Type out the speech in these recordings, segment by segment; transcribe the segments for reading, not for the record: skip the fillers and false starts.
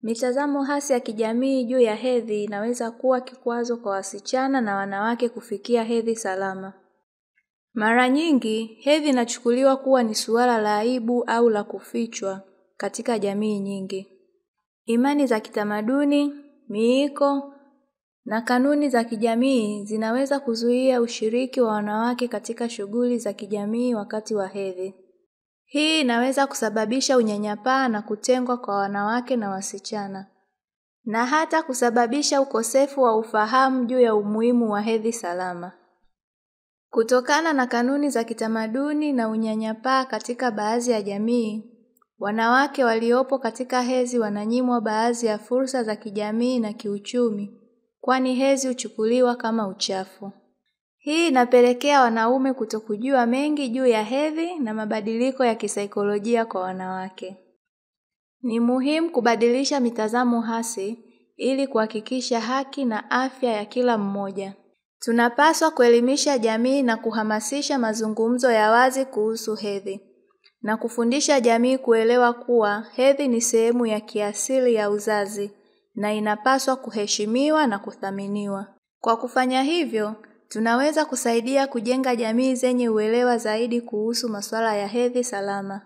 Mitazamo hasi ya kijamii juu ya hedhi inaweza kuwa kikwazo kwa wasichana na wanawake kufikia hedhi salama. Mara nyingi, hedhi inachukuliwa kuwa ni suala la aibu au la kufichwa katika jamii nyingi. Imani za kitamaduni, miiko na kanuni za kijamii zinaweza kuzuia ushiriki wa wanawake katika shughuli za kijamii wakati wa hedhi. Hii inaweza kusababisha unyanyapaa na kutengwa kwa wanawake na wasichana, na hata kusababisha ukosefu wa ufahamu juu ya umuhimu wa hedhi salama. Kutokana na kanuni za kitamaduni na unyanyapaa katika baadhi ya jamii, wanawake waliopo katika hedhi wananyimwa baadhi ya fursa za kijamii na kiuchumi, kwani hedhi huchukuliwa kama uchafu. Hii inapelekea wanaume kutokujua mengi juu ya hedhi na mabadiliko ya kisaikolojia kwa wanawake. Ni muhimu kubadilisha mitazamo hasi ili kuhakikisha haki na afya ya kila mmoja. Tunapaswa kuelimisha jamii na kuhamasisha mazungumzo ya wazi kuhusu hedhi, na kufundisha jamii kuelewa kuwa hedhi ni sehemu ya kiasili ya uzazi na inapaswa kuheshimiwa na kuthaminiwa. Kwa kufanya hivyo, tunaweza kusaidia kujenga jamii zenye uelewa zaidi kuhusu masuala ya hedhi salama.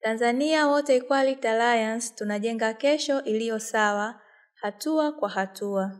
Tanzania Water Equality Alliance tunajenga kesho iliyo sawa, hatua kwa hatua.